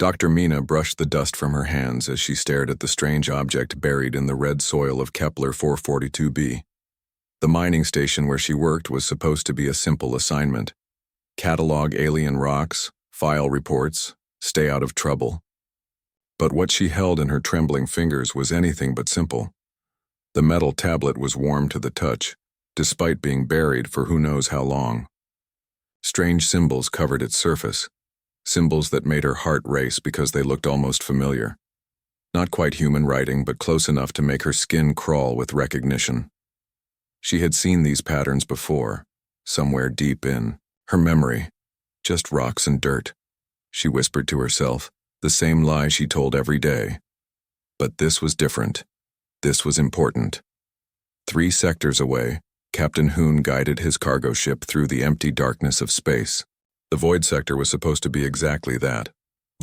Dr. Mina brushed the dust from her hands as she stared at the strange object buried in the red soil of Kepler 442b. The mining station where she worked was supposed to be a simple assignment. Catalog alien rocks, file reports, stay out of trouble. But what she held in her trembling fingers was anything but simple. The metal tablet was warm to the touch, despite being buried for who knows how long. Strange symbols covered its surface, symbols that made her heart race because they looked almost familiar. Not quite human writing, but close enough to make her skin crawl with recognition. She had seen these patterns before, somewhere deep in her memory. Just rocks and dirt, she whispered to herself, the same lie she told every day. But this was different. This was important. 3 sectors away, Captain Hoon guided his cargo ship through the empty darkness of space. The void sector was supposed to be exactly that,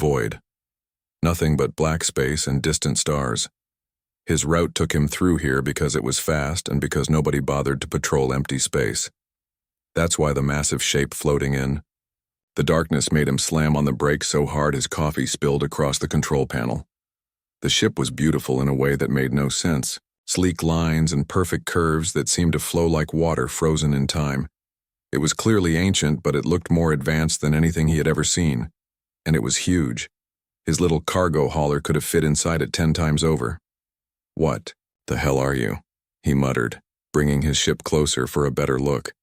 void. Nothing but black space and distant stars. His route took him through here because it was fast and because nobody bothered to patrol empty space. That's why the massive shape floating in. The darkness made him slam on the brakes so hard his coffee spilled across the control panel. The ship was beautiful in a way that made no sense. Sleek lines and perfect curves that seemed to flow like water frozen in time. It was clearly ancient, but it looked more advanced than anything he had ever seen. And it was huge. His little cargo hauler could have fit inside it 10 times over. "What the hell are you?" he muttered, bringing his ship closer for a better look.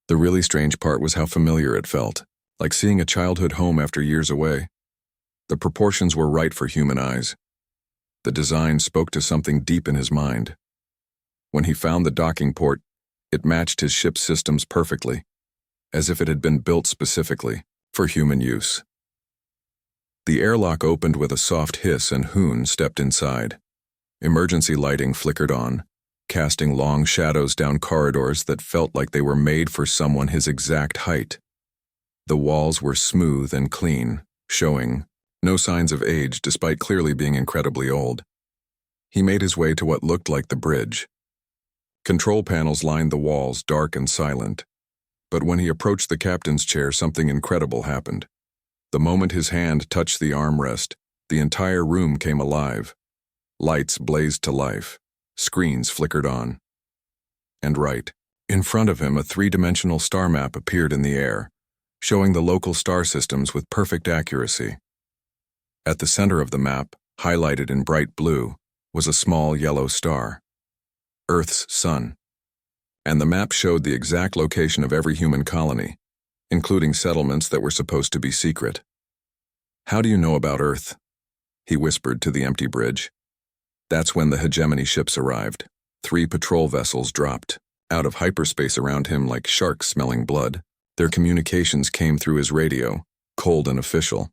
The really strange part was how familiar it felt, like seeing a childhood home after years away. The proportions were right for human eyes. The design spoke to something deep in his mind. When he found the docking port, it matched his ship's systems perfectly, as if it had been built specifically for human use. The airlock opened with a soft hiss and Hoon stepped inside. Emergency lighting flickered on, casting long shadows down corridors that felt like they were made for someone his exact height. The walls were smooth and clean, showing no signs of age despite clearly being incredibly old. He made his way to what looked like the bridge. Control panels lined the walls, dark and silent. But when he approached the captain's chair, something incredible happened. The moment his hand touched the armrest, the entire room came alive. Lights blazed to life. Screens flickered on. And right in front of him, a 3-dimensional star map appeared in the air, showing the local star systems with perfect accuracy. At the center of the map, highlighted in bright blue, was a small yellow star, Earth's sun. And the map showed the exact location of every human colony, including settlements that were supposed to be secret. "How do you know about Earth?" he whispered to the empty bridge. That's when the hegemony ships arrived. 3 patrol vessels dropped out of hyperspace around him like sharks smelling blood. Their communications came through his radio, cold and official.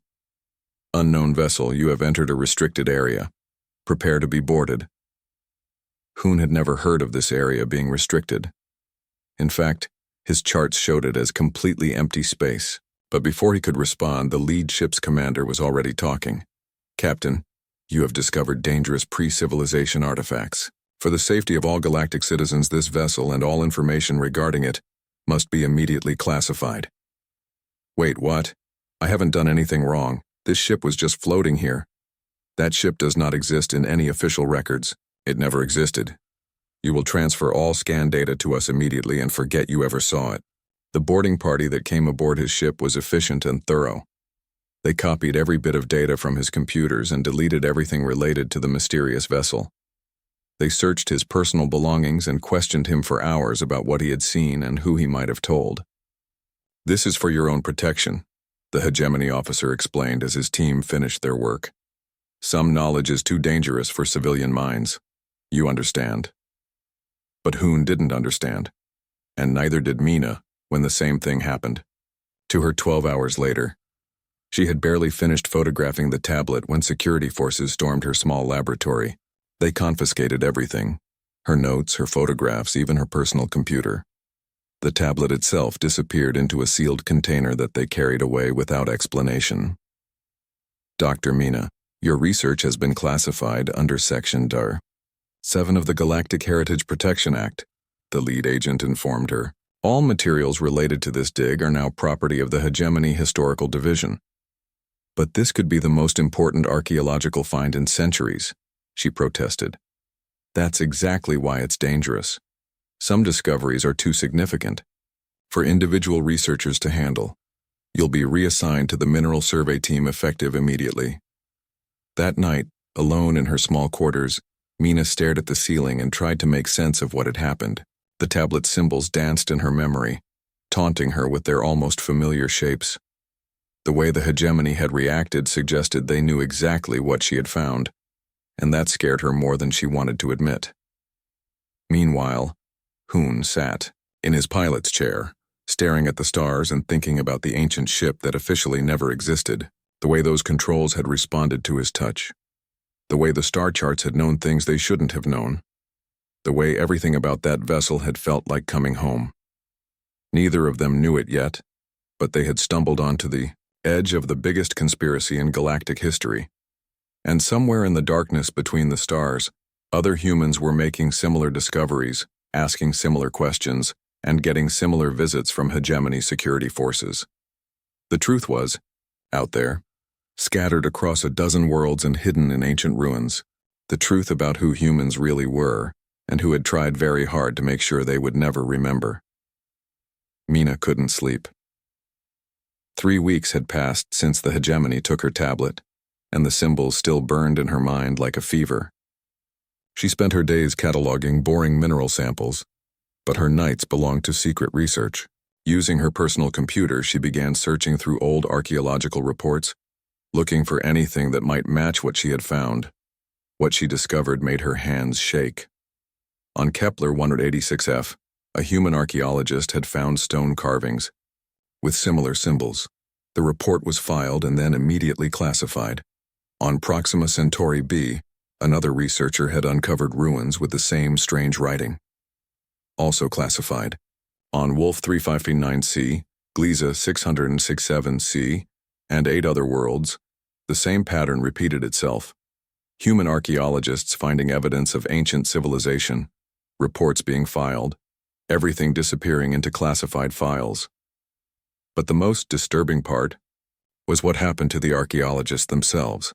"Unknown vessel, you have entered a restricted area. Prepare to be boarded." Hoon had never heard of this area being restricted. In fact, his charts showed it as completely empty space. But before he could respond, the lead ship's commander was already talking. "Captain, you have discovered dangerous pre-civilization artifacts. For the safety of all galactic citizens, this vessel and all information regarding it must be immediately classified." "Wait, what? I haven't done anything wrong. This ship was just floating here." "That ship does not exist in any official records. It never existed. You will transfer all scan data to us immediately and forget you ever saw it." The boarding party that came aboard his ship was efficient and thorough. They copied every bit of data from his computers and deleted everything related to the mysterious vessel. They searched his personal belongings and questioned him for hours about what he had seen and who he might have told. "This is for your own protection," the hegemony officer explained as his team finished their work. "Some knowledge is too dangerous for civilian minds. You understand." But Hoon didn't understand, and neither did Mina when the same thing happened. To her 12 hours later, she had barely finished photographing the tablet when security forces stormed her small laboratory. They confiscated everything, her notes, her photographs, even her personal computer. The tablet itself disappeared into a sealed container that they carried away without explanation. "Dr. Mina, your research has been classified under Section DAR 7 of the Galactic Heritage Protection Act," the lead agent informed her. "All materials related to this dig are now property of the Hegemony Historical Division." But this could be the most important archaeological find in centuries, she protested. That's exactly why it's dangerous. Some discoveries are too significant for individual researchers to handle. You'll be reassigned to the mineral survey team effective immediately. That night, alone in her small quarters, Mina stared at the ceiling and tried to make sense of what had happened. The tablet's symbols danced in her memory, taunting her with their almost familiar shapes. The way the hegemony had reacted suggested they knew exactly what she had found, and that scared her more than she wanted to admit. Meanwhile, Hoon sat in his pilot's chair, staring at the stars and thinking about the ancient ship that officially never existed, the way those controls had responded to his touch, the way the star charts had known things they shouldn't have known, the way everything about that vessel had felt like coming home. Neither of them knew it yet, but they had stumbled onto the edge of the biggest conspiracy in galactic history. And somewhere in the darkness between the stars, other humans were making similar discoveries, asking similar questions, and getting similar visits from hegemony security forces. The truth was, out there, scattered across a dozen worlds and hidden in ancient ruins, the truth about who humans really were, and who had tried very hard to make sure they would never remember. Mina couldn't sleep. 3 weeks had passed since the hegemony took her tablet, and the symbols still burned in her mind like a fever. She spent her days cataloging boring mineral samples, but her nights belonged to secret research. Using her personal computer, she began searching through old archaeological reports, looking for anything that might match what she had found. What she discovered made her hands shake. On Kepler 186f, a human archaeologist had found stone carvings with similar symbols. The report was filed and then immediately classified. On Proxima Centauri b, another researcher had uncovered ruins with the same strange writing, also classified. On Wolf 359c, Gliese 667c, and 8 other worlds, the same pattern repeated itself. Human archaeologists finding evidence of ancient civilization, reports being filed, everything disappearing into classified files. But the most disturbing part was what happened to the archaeologists themselves.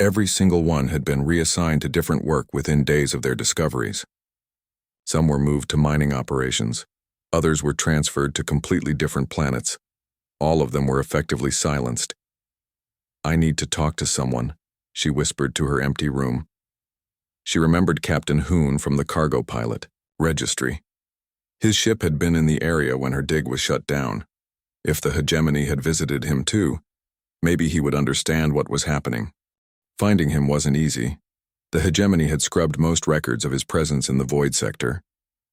Every single one had been reassigned to different work within days of their discoveries. Some were moved to mining operations. Others were transferred to completely different planets. All of them were effectively silenced. "I need to talk to someone," she whispered to her empty room. She remembered Captain Hoon from the cargo pilot registry. His ship had been in the area when her dig was shut down. If the hegemony had visited him too, maybe he would understand what was happening. Finding him wasn't easy. The hegemony had scrubbed most records of his presence in the void sector,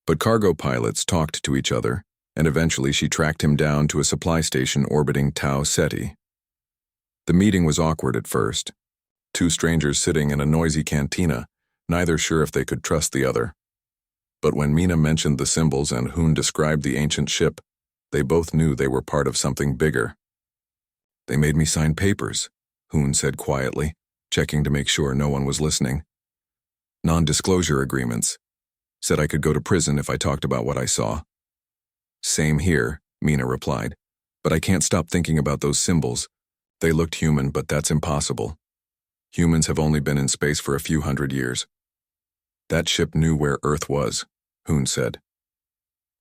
but cargo pilots talked to each other, and eventually she tracked him down to a supply station orbiting Tau Ceti. The meeting was awkward at first. 2 strangers sitting in a noisy cantina, neither sure if they could trust the other. But when Mina mentioned the symbols and Hoon described the ancient ship, they both knew they were part of something bigger. "They made me sign papers," Hoon said quietly, checking to make sure no one was listening. "Non-disclosure agreements. Said I could go to prison if I talked about what I saw." "Same here," Mina replied, "but I can't stop thinking about those symbols. They looked human, but that's impossible. Humans have only been in space for a few hundred years." "That ship knew where Earth was," Hoon said.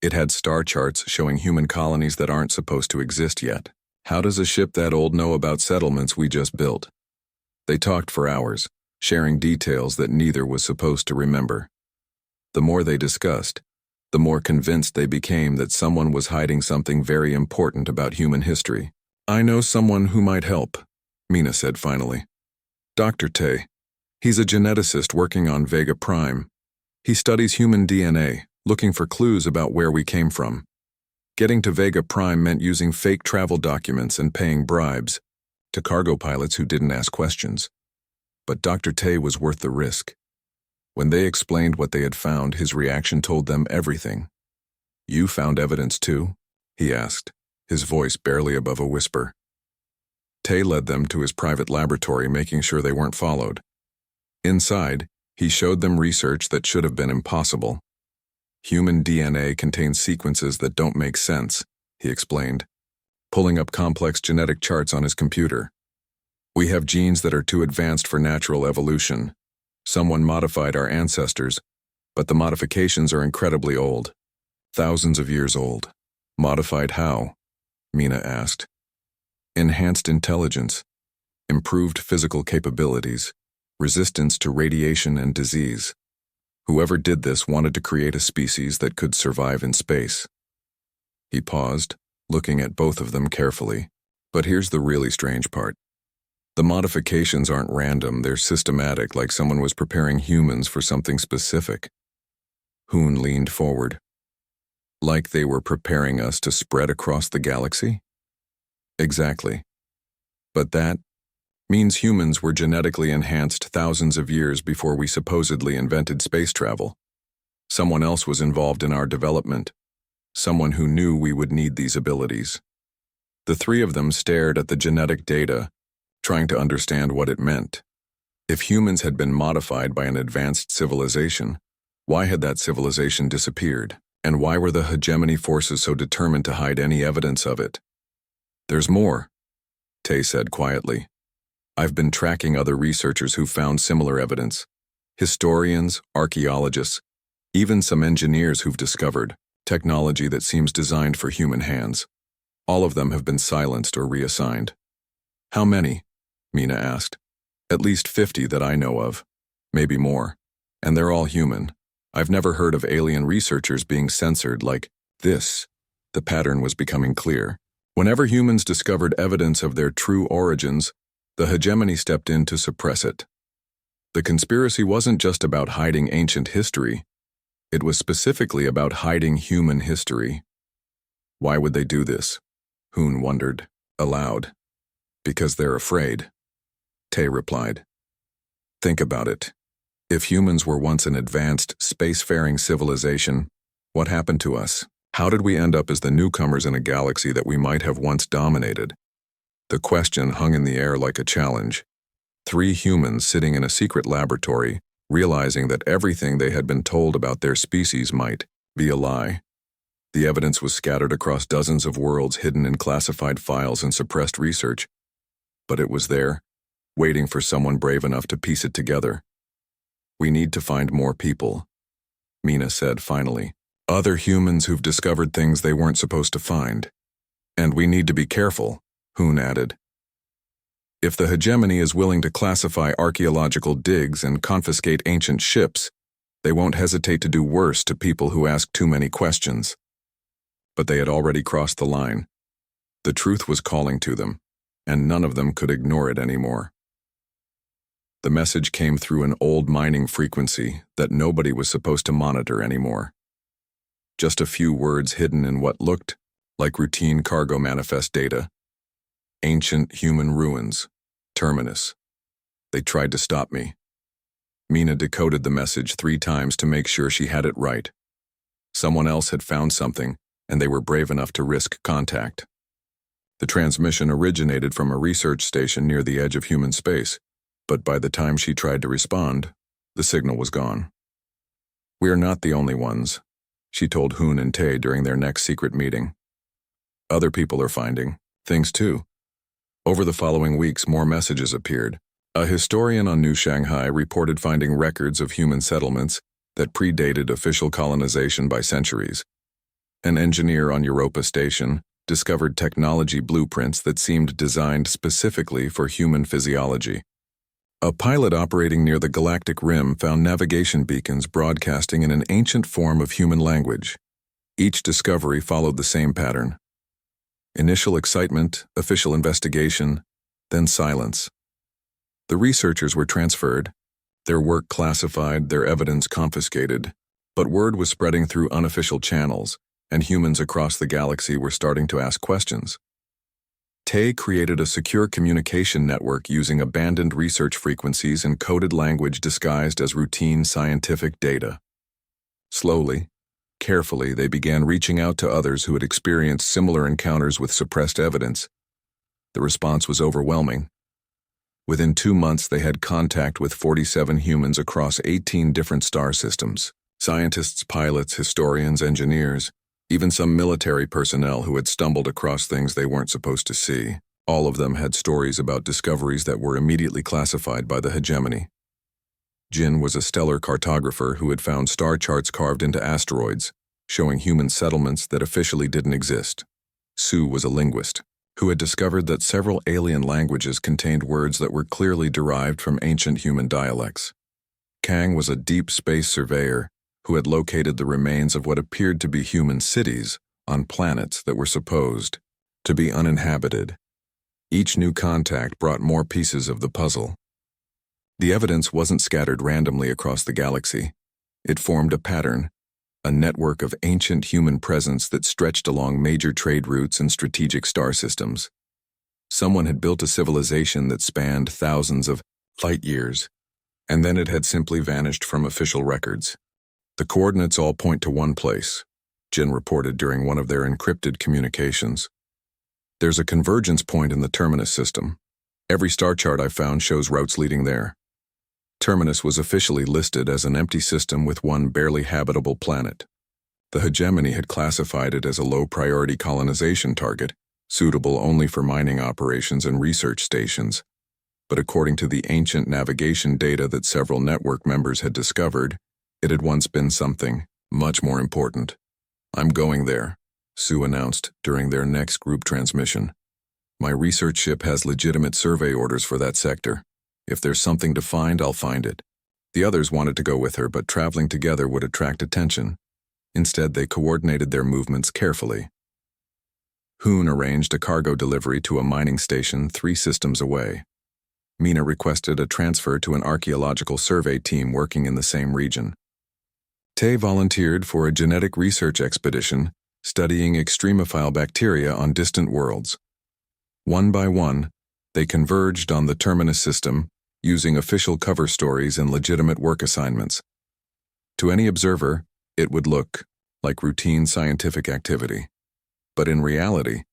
"It had star charts showing human colonies that aren't supposed to exist yet. How does a ship that old know about settlements we just built?" They talked for hours, sharing details that neither was supposed to remember. The more they discussed, the more convinced they became that someone was hiding something very important about human history. "I know someone who might help," Mina said finally. "Dr. Tay. He's a geneticist working on Vega Prime. He studies human DNA, looking for clues about where we came from. Getting to Vega Prime meant using fake travel documents and paying bribes to cargo pilots who didn't ask questions. But Dr. Tay was worth the risk. When they explained what they had found, his reaction told them everything. "You found evidence too?" he asked, his voice barely above a whisper. Tay led them to his private laboratory, making sure they weren't followed. Inside, he showed them research that should have been impossible. "Human DNA contains sequences that don't make sense," he explained, pulling up complex genetic charts on his computer. We have genes that are too advanced for natural evolution. Someone modified our ancestors, but the modifications are incredibly old. Thousands of years old. Modified how? Mina asked. Enhanced intelligence, improved physical capabilities, resistance to radiation and disease. Whoever did this wanted to create a species that could survive in space. He paused, looking at both of them carefully. But here's the really strange part. The modifications aren't random, they're systematic, like someone was preparing humans for something specific. Hoon leaned forward. Like they were preparing us to spread across the galaxy? Exactly. But that means humans were genetically enhanced thousands of years before we supposedly invented space travel. Someone else was involved in our development. Someone who knew we would need these abilities. The three of them stared at the genetic data, trying to understand what it meant. If humans had been modified by an advanced civilization, why had that civilization disappeared? And why were the hegemony forces so determined to hide any evidence of it? There's more, Tay said quietly. I've been tracking other researchers who found similar evidence. Historians, archaeologists, even some engineers who've discovered technology that seems designed for human hands. All of them have been silenced or reassigned. How many? Mina asked. At least 50 that I know of. Maybe more. And they're all human. I've never heard of alien researchers being censored like this. The pattern was becoming clear. Whenever humans discovered evidence of their true origins, the hegemony stepped in to suppress it. The conspiracy wasn't just about hiding ancient history. It was specifically about hiding human history. Why would they do this? Hoon wondered, aloud. Because they're afraid. Tay replied. Think about it. If humans were once an advanced, spacefaring civilization, what happened to us? How did we end up as the newcomers in a galaxy that we might have once dominated? The question hung in the air like a challenge. Three humans sitting in a secret laboratory, realizing that everything they had been told about their species might be a lie. The evidence was scattered across dozens of worlds hidden in classified files and suppressed research. But it was there, waiting for someone brave enough to piece it together. We need to find more people, Mina said finally. Other humans who've discovered things they weren't supposed to find. And we need to be careful, Hoon added. If the hegemony is willing to classify archaeological digs and confiscate ancient ships, they won't hesitate to do worse to people who ask too many questions. But they had already crossed the line. The truth was calling to them, and none of them could ignore it anymore. The message came through an old mining frequency that nobody was supposed to monitor anymore. Just a few words hidden in what looked like routine cargo manifest data. Ancient human ruins. Terminus. They tried to stop me. Mina decoded the message 3 times to make sure she had it right. Someone else had found something, and they were brave enough to risk contact. The transmission originated from a research station near the edge of human space, but by the time she tried to respond, the signal was gone. We are not the only ones, she told Hoon and Tay during their next secret meeting. Other people are finding things too. Over the following weeks, more messages appeared. A historian on New Shanghai reported finding records of human settlements that predated official colonization by centuries. An engineer on Europa Station discovered technology blueprints that seemed designed specifically for human physiology. A pilot operating near the Galactic Rim found navigation beacons broadcasting in an ancient form of human language. Each discovery followed the same pattern. Initial excitement, official investigation, then silence. The researchers were transferred, their work classified, their evidence confiscated, but word was spreading through unofficial channels, and humans across the galaxy were starting to ask questions. Tay created a secure communication network using abandoned research frequencies and coded language disguised as routine scientific data. Slowly, carefully, they began reaching out to others who had experienced similar encounters with suppressed evidence. The response was overwhelming. Within 2 months, they had contact with 47 humans across 18 different star systems. Scientists, pilots, historians, engineers, even some military personnel who had stumbled across things they weren't supposed to see. All of them had stories about discoveries that were immediately classified by the hegemony. Jin was a stellar cartographer who had found star charts carved into asteroids, showing human settlements that officially didn't exist. Su was a linguist, who had discovered that several alien languages contained words that were clearly derived from ancient human dialects. Kang was a deep space surveyor who had located the remains of what appeared to be human cities on planets that were supposed to be uninhabited. Each new contact brought more pieces of the puzzle. The evidence wasn't scattered randomly across the galaxy. It formed a pattern, a network of ancient human presence that stretched along major trade routes and strategic star systems. Someone had built a civilization that spanned thousands of light years, and then it had simply vanished from official records. The coordinates all point to one place, Jin reported during one of their encrypted communications. There's a convergence point in the Terminus system. Every star chart I found shows routes leading there. Terminus was officially listed as an empty system with one barely habitable planet. The hegemony had classified it as a low-priority colonization target, suitable only for mining operations and research stations. But according to the ancient navigation data that several network members had discovered, it had once been something much more important. "I'm going there," Su announced during their next group transmission. "My research ship has legitimate survey orders for that sector. If there's something to find, I'll find it." The others wanted to go with her, but traveling together would attract attention. Instead, they coordinated their movements carefully. Hoon arranged a cargo delivery to a mining station 3 systems away. Mina requested a transfer to an archaeological survey team working in the same region. Tay volunteered for a genetic research expedition studying extremophile bacteria on distant worlds. One by one, they converged on the Terminus system, using official cover stories and legitimate work assignments. To any observer, it would look like routine scientific activity. But in reality,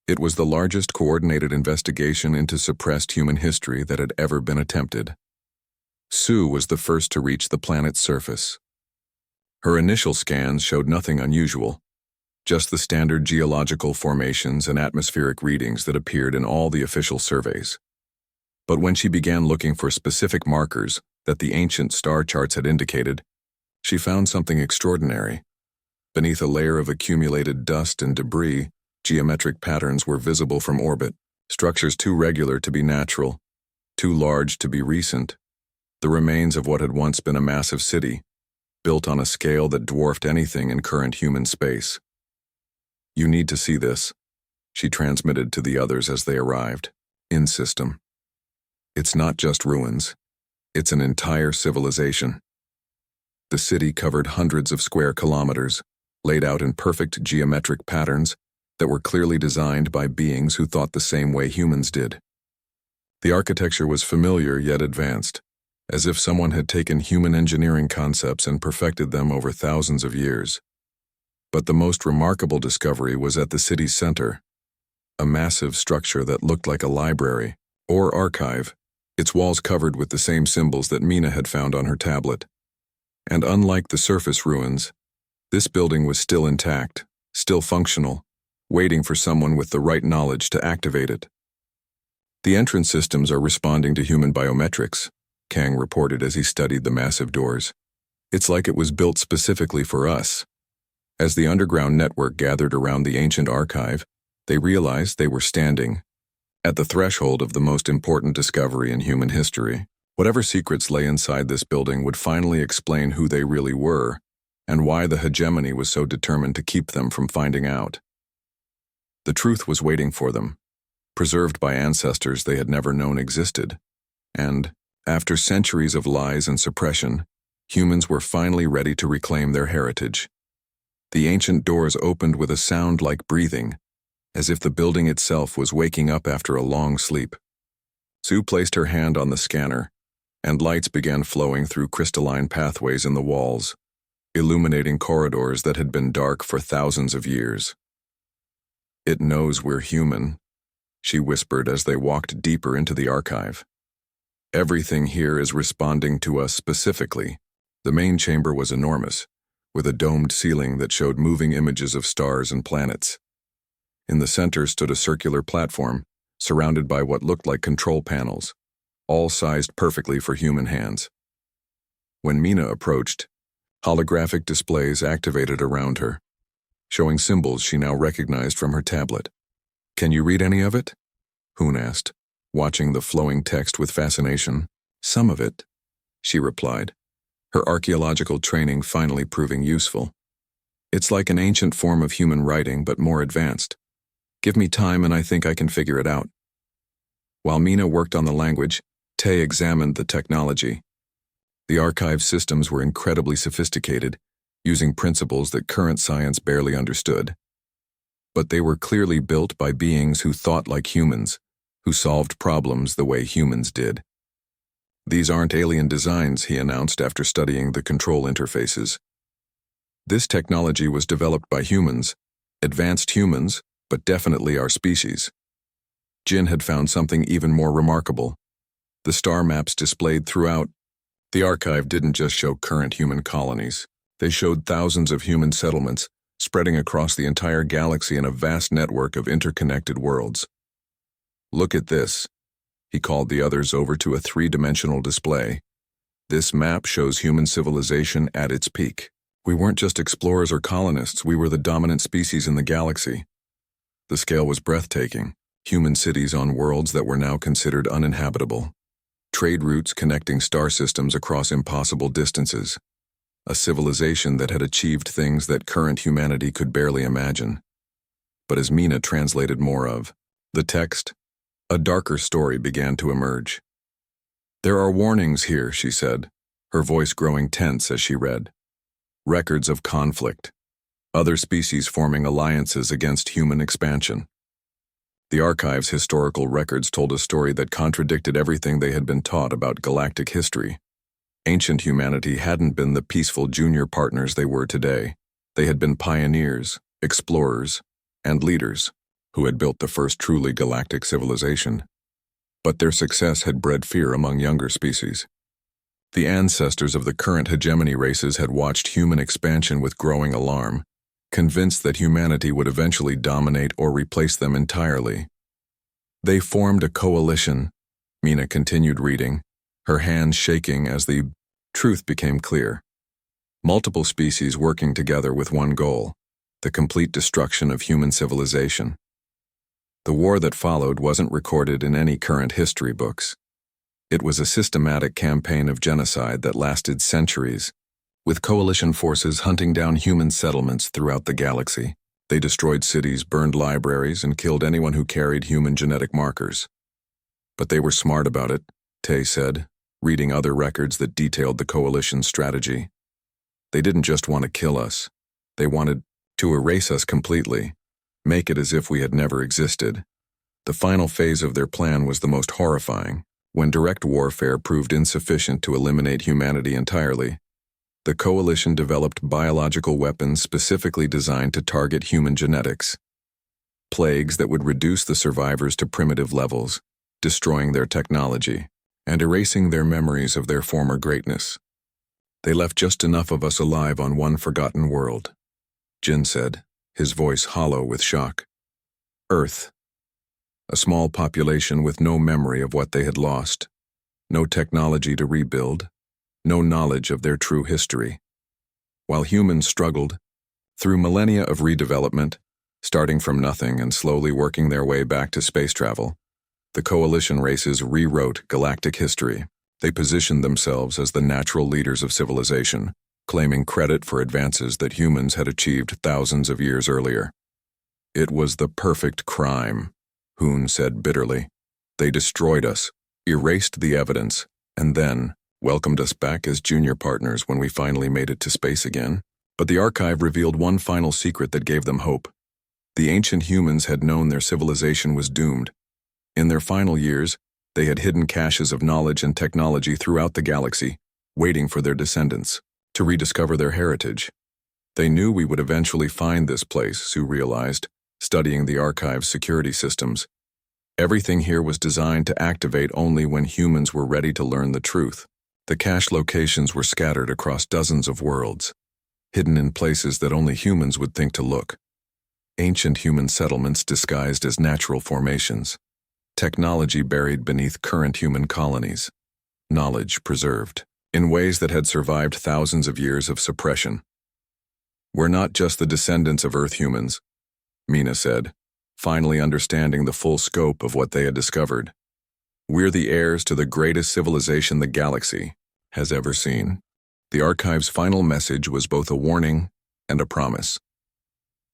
it was the largest coordinated investigation into suppressed human history that had ever been attempted. Su was the first to reach the planet's surface. Her initial scans showed nothing unusual, just the standard geological formations and atmospheric readings that appeared in all the official surveys. But when she began looking for specific markers that the ancient star charts had indicated, she found something extraordinary. Beneath a layer of accumulated dust and debris, geometric patterns were visible from orbit, structures too regular to be natural, too large to be recent, the remains of what had once been a massive city, built on a scale that dwarfed anything in current human space. "You need to see this," she transmitted to the others as they arrived. "In system. It's not just ruins. It's an entire civilization." The city covered hundreds of square kilometers, laid out in perfect geometric patterns that were clearly designed by beings who thought the same way humans did. The architecture was familiar yet advanced, as if someone had taken human engineering concepts and perfected them over thousands of years. But the most remarkable discovery was at the city's center, a massive structure that looked like a library or archive, its walls covered with the same symbols that Mina had found on her tablet. And unlike the surface ruins, this building was still intact, still functional, waiting for someone with the right knowledge to activate it. "The entrance systems are responding to human biometrics," Kang reported as he studied the massive doors. "It's like it was built specifically for us." As the underground network gathered around the ancient archive, they realized they were standing at the threshold of the most important discovery in human history. Whatever secrets lay inside this building would finally explain who they really were and why the hegemony was so determined to keep them from finding out. The truth was waiting for them, preserved by ancestors they had never known existed. And, after centuries of lies and suppression, humans were finally ready to reclaim their heritage. The ancient doors opened with a sound like breathing, as if the building itself was waking up after a long sleep. Su placed her hand on the scanner, and lights began flowing through crystalline pathways in the walls, illuminating corridors that had been dark for thousands of years. "It knows we're human," she whispered as they walked deeper into the archive. "Everything here is responding to us specifically." The main chamber was enormous, with a domed ceiling that showed moving images of stars and planets. In the center stood a circular platform, surrounded by what looked like control panels, all sized perfectly for human hands. When Mina approached, holographic displays activated around her, showing symbols she now recognized from her tablet. "Can you read any of it?" Hoon asked, watching the flowing text with fascination. "Some of it," she replied, her archaeological training finally proving useful. "It's like an ancient form of human writing, but more advanced. Give me time and I think I can figure it out." While Mina worked on the language, Tay examined the technology. The archive systems were incredibly sophisticated, using principles that current science barely understood. But they were clearly built by beings who thought like humans, who solved problems the way humans did. "These aren't alien designs," he announced after studying the control interfaces. "This technology was developed by humans, advanced humans, but definitely our species." Jin had found something even more remarkable. The star maps displayed throughout the archive didn't just show current human colonies. They showed thousands of human settlements spreading across the entire galaxy in a vast network of interconnected worlds. "Look at this." He called the others over to a three-dimensional display. "This map shows human civilization at its peak. We weren't just explorers or colonists, we were the dominant species in the galaxy." The scale was breathtaking. Human cities on worlds that were now considered uninhabitable. Trade routes connecting star systems across impossible distances. A civilization that had achieved things that current humanity could barely imagine. But as Mina translated more of the text, a darker story began to emerge. "There are warnings here," she said, her voice growing tense as she read. "Records of conflict. Other species forming alliances against human expansion." The archive's historical records told a story that contradicted everything they had been taught about galactic history. Ancient humanity hadn't been the peaceful junior partners they were today. They had been pioneers, explorers, and leaders who had built the first truly galactic civilization. But their success had bred fear among younger species. The ancestors of the current hegemony races had watched human expansion with growing alarm, convinced that humanity would eventually dominate or replace them entirely. They formed a coalition, Mina continued reading, her hands shaking as the truth became clear. Multiple species working together with one goal, the complete destruction of human civilization. The war that followed wasn't recorded in any current history books. It was a systematic campaign of genocide that lasted centuries, with coalition forces hunting down human settlements throughout the galaxy. They destroyed cities, burned libraries, and killed anyone who carried human genetic markers. But they were smart about it, Tay said, reading other records that detailed the coalition's strategy. They didn't just want to kill us. They wanted to erase us completely, make it as if we had never existed. The final phase of their plan was the most horrifying, when direct warfare proved insufficient to eliminate humanity entirely. The coalition developed biological weapons specifically designed to target human genetics. Plagues that would reduce the survivors to primitive levels, destroying their technology, and erasing their memories of their former greatness. They left just enough of us alive on one forgotten world, Jin said, his voice hollow with shock. Earth. A small population with no memory of what they had lost, no technology to rebuild, no knowledge of their true history. While humans struggled, through millennia of redevelopment, starting from nothing and slowly working their way back to space travel, the coalition races rewrote galactic history. They positioned themselves as the natural leaders of civilization, claiming credit for advances that humans had achieved thousands of years earlier. It was the perfect crime, Hoon said bitterly. They destroyed us, erased the evidence, and then welcomed us back as junior partners when we finally made it to space again. But the archive revealed one final secret that gave them hope. The ancient humans had known their civilization was doomed. In their final years, they had hidden caches of knowledge and technology throughout the galaxy, waiting for their descendants to rediscover their heritage. They knew we would eventually find this place, Sue realized, studying the archive's security systems. Everything here was designed to activate only when humans were ready to learn the truth. The cache locations were scattered across dozens of worlds, hidden in places that only humans would think to look. Ancient human settlements disguised as natural formations. Technology buried beneath current human colonies. Knowledge preserved, in ways that had survived thousands of years of suppression. "We're not just the descendants of Earth humans," Mina said, finally understanding the full scope of what they had discovered. "We're the heirs to the greatest civilization the galaxy has ever seen." The archive's final message was both a warning and a promise.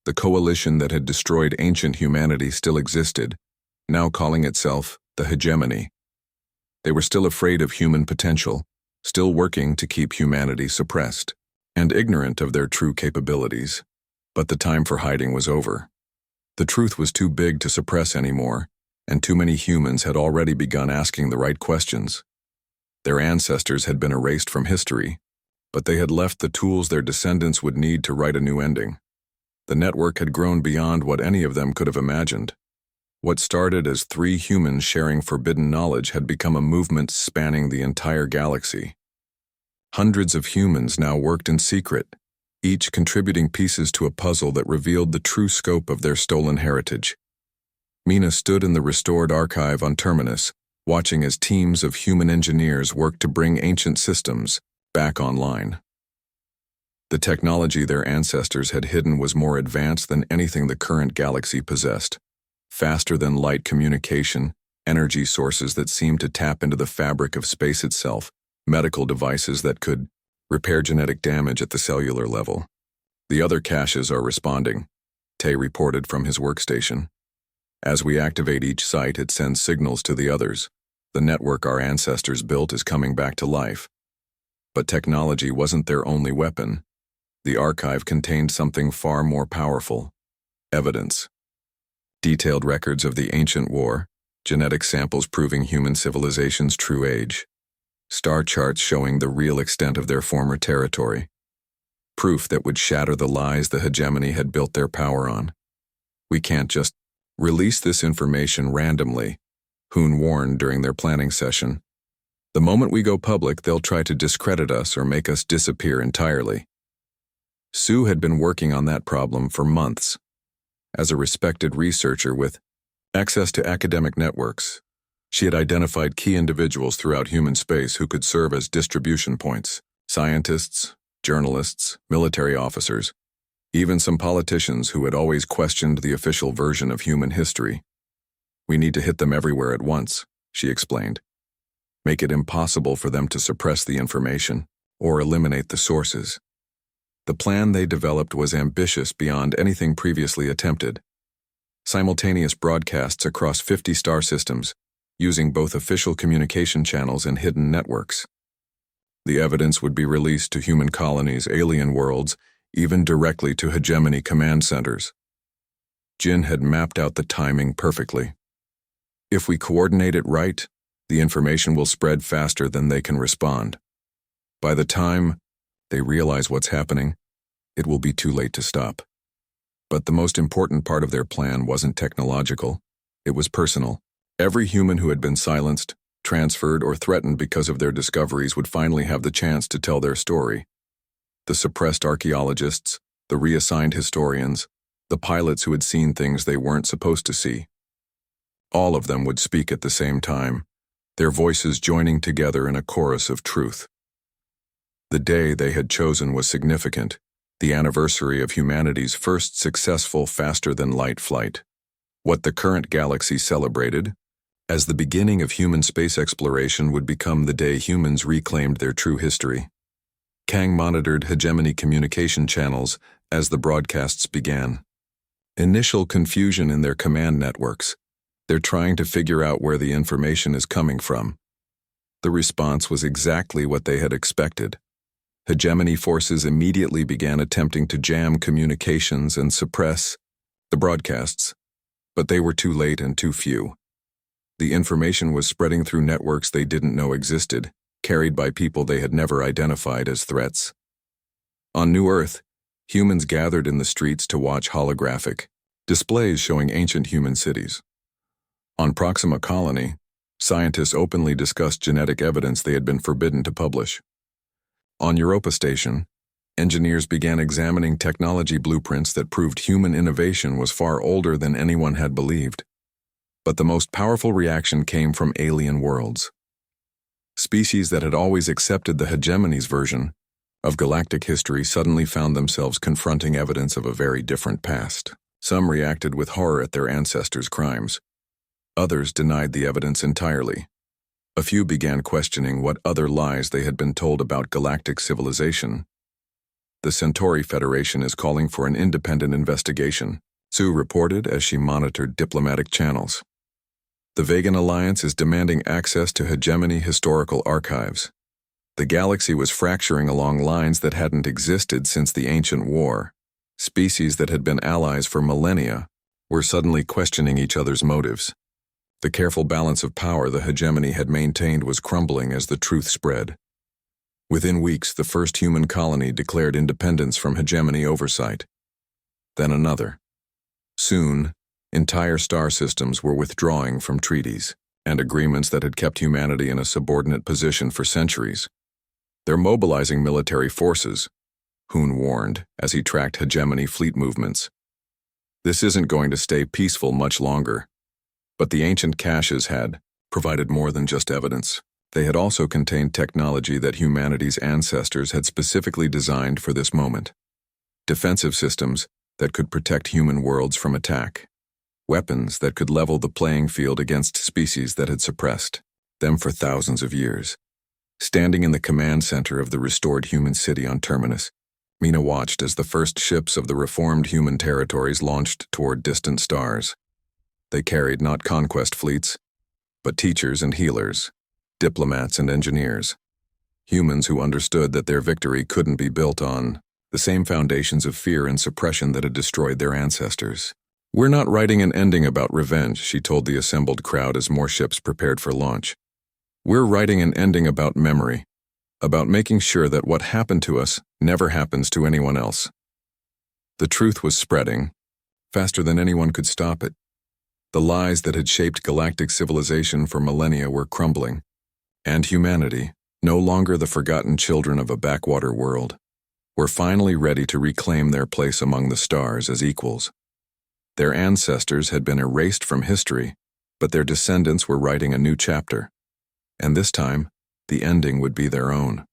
The coalition that had destroyed ancient humanity still existed, now calling itself the Hegemony. They were still afraid of human potential, still working to keep humanity suppressed, and ignorant of their true capabilities. But the time for hiding was over. The truth was too big to suppress anymore, and too many humans had already begun asking the right questions. Their ancestors had been erased from history, but they had left the tools their descendants would need to write a new ending. The network had grown beyond what any of them could have imagined. What started as 3 humans sharing forbidden knowledge had become a movement spanning the entire galaxy. Hundreds of humans now worked in secret, each contributing pieces to a puzzle that revealed the true scope of their stolen heritage. Mina stood in the restored archive on Terminus, watching as teams of human engineers worked to bring ancient systems back online. The technology their ancestors had hidden was more advanced than anything the current galaxy possessed. Faster than light communication, energy sources that seemed to tap into the fabric of space itself, medical devices that could repair genetic damage at the cellular level. "The other caches are responding," Tay reported from his workstation. "As we activate each site, it sends signals to the others. The network our ancestors built is coming back to life." But technology wasn't their only weapon. The archive contained something far more powerful: evidence. Detailed records of the ancient war, genetic samples proving human civilization's true age, star charts showing the real extent of their former territory, proof that would shatter the lies the Hegemony had built their power on. "We can't just release this information randomly," Hoon warned during their planning session. "The moment we go public, they'll try to discredit us or make us disappear entirely." Sue had been working on that problem for months. As a respected researcher with access to academic networks, she had identified key individuals throughout human space who could serve as distribution points: scientists, journalists, military officers, even some politicians who had always questioned the official version of human history. "We need to hit them everywhere at once," she explained. "Make it impossible for them to suppress the information or eliminate the sources." The plan they developed was ambitious beyond anything previously attempted. Simultaneous broadcasts across 50 star systems, using both official communication channels and hidden networks. The evidence would be released to human colonies, alien worlds, even directly to Hegemony command centers. Jin had mapped out the timing perfectly. "If we coordinate it right, the information will spread faster than they can respond. By the time they realize what's happening, it will be too late to stop." But the most important part of their plan wasn't technological, it was personal. Every human who had been silenced, transferred, or threatened because of their discoveries would finally have the chance to tell their story. The suppressed archaeologists, the reassigned historians, the pilots who had seen things they weren't supposed to see. All of them would speak at the same time, their voices joining together in a chorus of truth. The day they had chosen was significant, the anniversary of humanity's first successful faster-than-light flight. What the current galaxy celebrated, as the beginning of human space exploration, would become the day humans reclaimed their true history. Kang monitored Hegemony communication channels as the broadcasts began. Initial confusion in their command networks. They're trying to figure out where the information is coming from. The response was exactly what they had expected. Hegemony forces immediately began attempting to jam communications and suppress the broadcasts, but they were too late and too few. The information was spreading through networks they didn't know existed, carried by people they had never identified as threats. On New Earth, humans gathered in the streets to watch holographic displays showing ancient human cities. On Proxima Colony, scientists openly discussed genetic evidence they had been forbidden to publish. On Europa Station, engineers began examining technology blueprints that proved human innovation was far older than anyone had believed. But the most powerful reaction came from alien worlds. Species that had always accepted the hegemony's version of galactic history suddenly found themselves confronting evidence of a very different past. Some reacted with horror at their ancestors' crimes. Others denied the evidence entirely. A few began questioning what other lies they had been told about galactic civilization. The Centauri Federation is calling for an independent investigation, Sue reported as she monitored diplomatic channels. The Vegan Alliance is demanding access to hegemony historical archives. The galaxy was fracturing along lines that hadn't existed since the ancient war. Species that had been allies for millennia were suddenly questioning each other's motives. The careful balance of power the hegemony had maintained was crumbling as the truth spread. Within weeks, the first human colony declared independence from hegemony oversight. Then another. Soon, entire star systems were withdrawing from treaties and agreements that had kept humanity in a subordinate position for centuries. They're mobilizing military forces, Hoon warned as he tracked hegemony fleet movements. This isn't going to stay peaceful much longer. But the ancient caches had provided more than just evidence. They had also contained technology that humanity's ancestors had specifically designed for this moment. Defensive systems that could protect human worlds from attack. Weapons that could level the playing field against species that had suppressed them for thousands of years. Standing in the command center of the restored human city on Terminus, Mina watched as the first ships of the reformed human territories launched toward distant stars. They carried not conquest fleets, but teachers and healers, diplomats and engineers. Humans who understood that their victory couldn't be built on the same foundations of fear and suppression that had destroyed their ancestors. "We're not writing an ending about revenge," she told the assembled crowd as more ships prepared for launch. "We're writing an ending about memory, about making sure that what happened to us never happens to anyone else." The truth was spreading, faster than anyone could stop it. The lies that had shaped galactic civilization for millennia were crumbling, and humanity, no longer the forgotten children of a backwater world, were finally ready to reclaim their place among the stars as equals. Their ancestors had been erased from history, but their descendants were writing a new chapter. And this time, the ending would be their own.